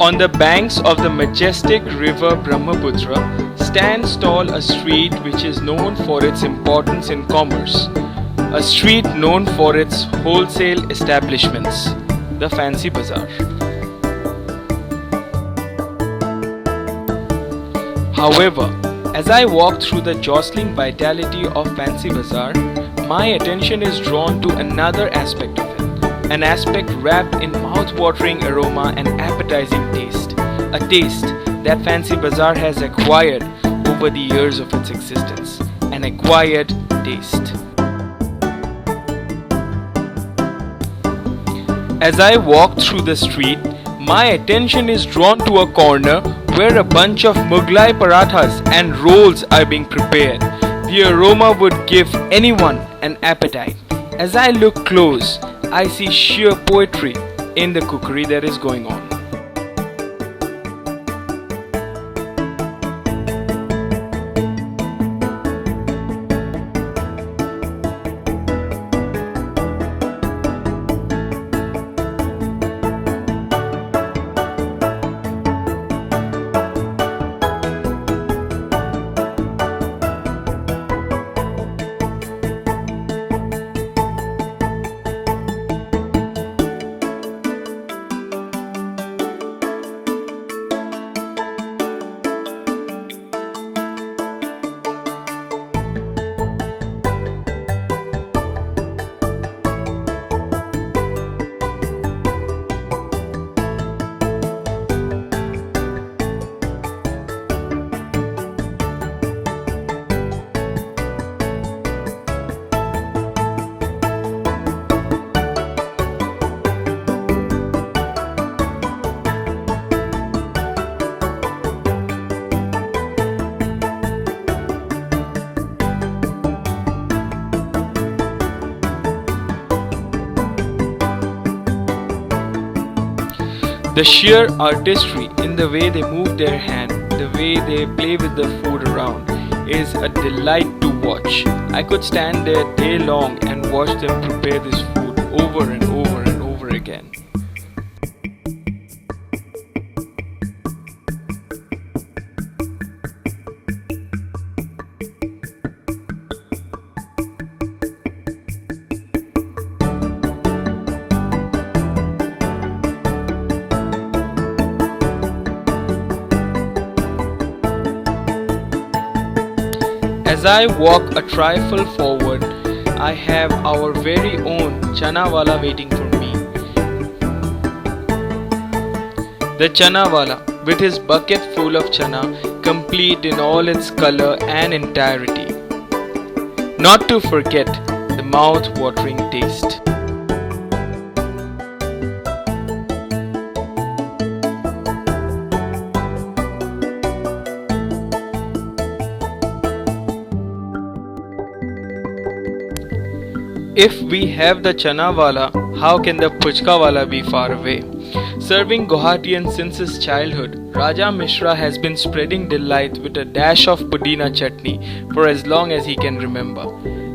On the banks of the majestic river Brahmaputra stands tall a street which is known for its importance in commerce, a street known for its wholesale establishments, the Fancy Bazar. However, as I walk through the jostling vitality of Fancy Bazar, my attention is drawn to another aspect of it, an aspect wrapped in mouth-watering aroma and appetizing taste, a taste that Fancy Bazar has acquired over the years of its existence, an acquired taste. As I walk through the street, my attention is drawn to a corner where a bunch of Mughlai parathas and rolls are being prepared. The aroma would give anyone an appetite. As I look close, I see sheer poetry in the cookery that is going on. The sheer artistry in the way they move their hand, the way they play with the food around, is a delight to watch. I could stand there day long and watch them prepare this food over and over and over again. As I walk a trifle forward, I have our very own Chana Wala waiting for me. The Chana Wala, with his bucket full of chana, complete in all its color and entirety. Not to forget the mouth-watering taste. If we have the Chana Wala, how can the Puchka Wala be far away? Serving Guwahatian since his childhood, Raja Mishra has been spreading delight with a dash of pudina chutney for as long as he can remember.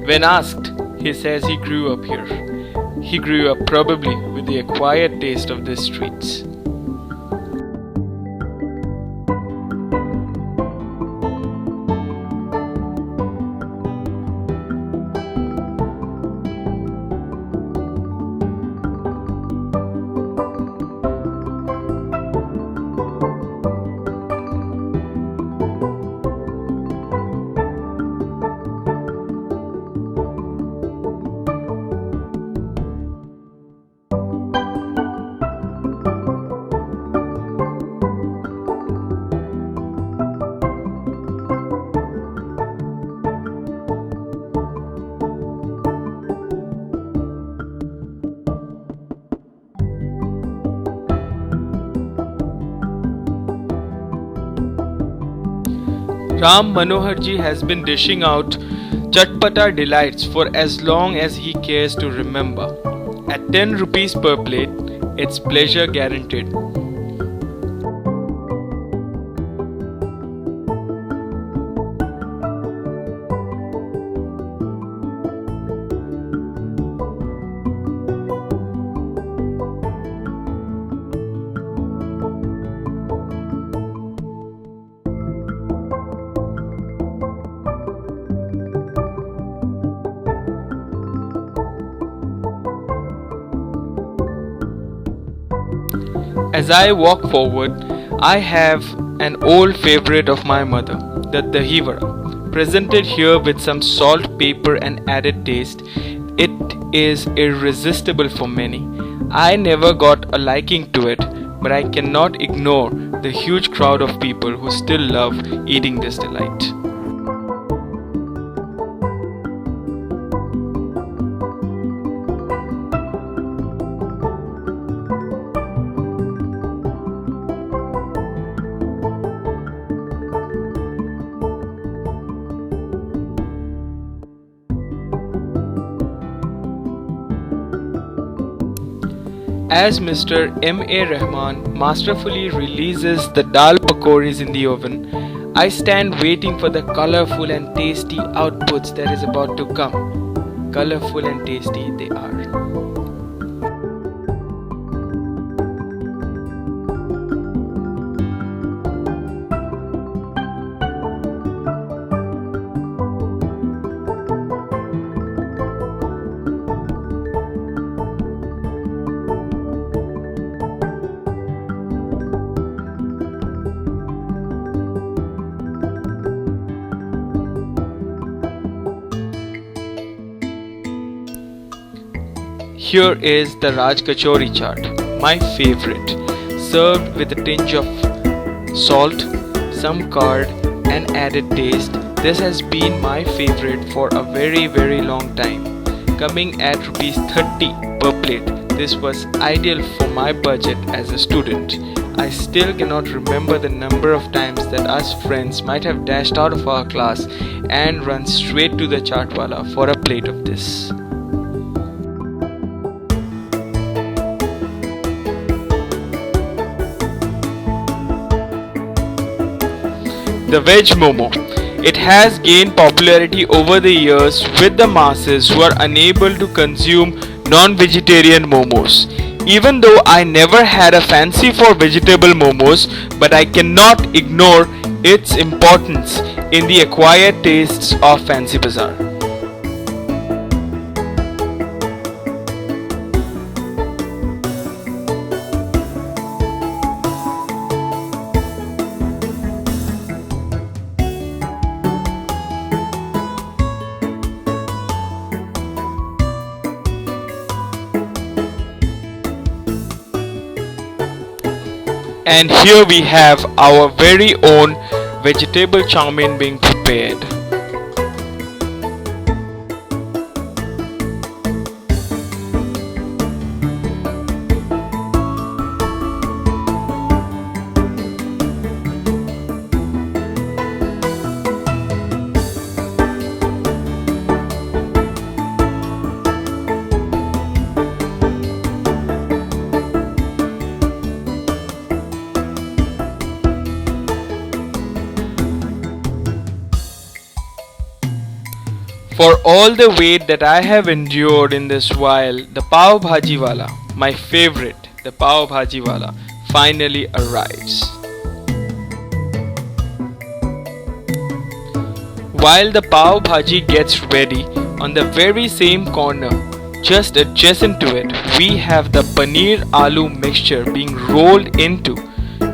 When asked, he says he grew up here. He grew up probably with the acquired taste of these streets. Ram Manohar ji has been dishing out chatpata delights for as long as he cares to remember. At 10 rupees per plate, it's pleasure guaranteed. As I walk forward, I have an old favorite of my mother, the dahi vada. Presented here with some salt, pepper, and added taste, it is irresistible for many. I never got a liking to it, but I cannot ignore the huge crowd of people who still love eating this delight. As Mr. M.A. Rahman masterfully releases the Dal Pakoris in the oven, I stand waiting for the colorful and tasty outputs that is about to come. Colorful and tasty they are. Here is the Raj Kachori chaat, my favorite, served with a tinge of salt, some curd and added taste. This has been my favorite for a very long time. Coming at rupees 30 per plate, this was ideal for my budget as a student. I still cannot remember the number of times that us friends might have dashed out of our class and run straight to the chaatwala for a plate of this. The veg momo. It has gained popularity over the years with the masses who are unable to consume non-vegetarian momos. Even though I never had a fancy for vegetable momos, but I cannot ignore its importance in the acquired tastes of Fancy Bazar. And here we have our very own vegetable chow mein being prepared. For all the wait that I have endured in this while, the Pav Bhajiwala, my favorite, the Pav Bhajiwala, finally arrives. While the Pav Bhaji gets ready, on the very same corner, just adjacent to it, we have the paneer aloo mixture being rolled into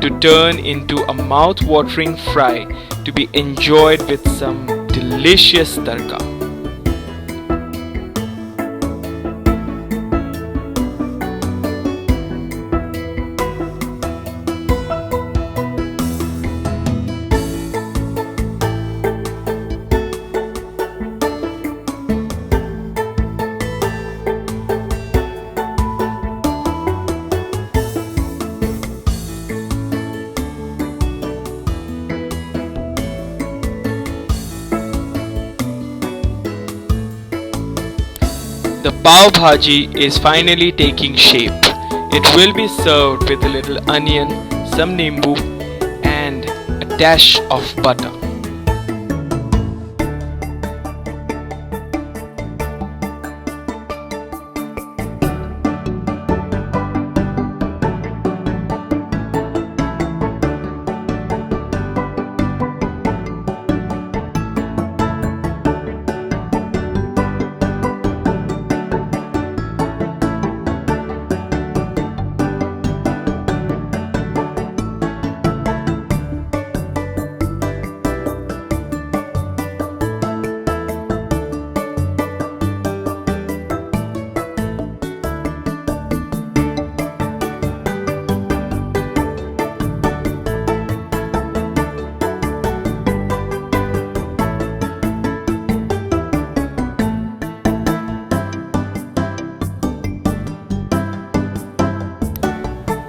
to turn into a mouth-watering fry to be enjoyed with some delicious tarka. The Pav Bhaji is finally taking shape. It will be served with a little onion, some nimbu and a dash of butter.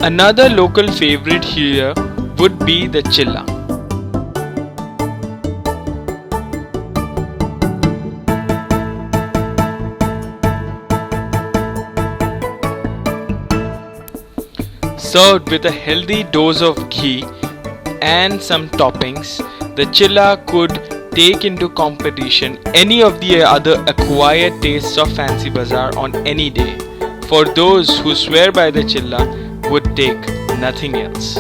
Another local favorite here would be the chilla. Served with a healthy dose of ghee and some toppings, the chilla could take into competition any of the other acquired tastes of Fancy Bazaar on any day. For those who swear by the chilla would take nothing else.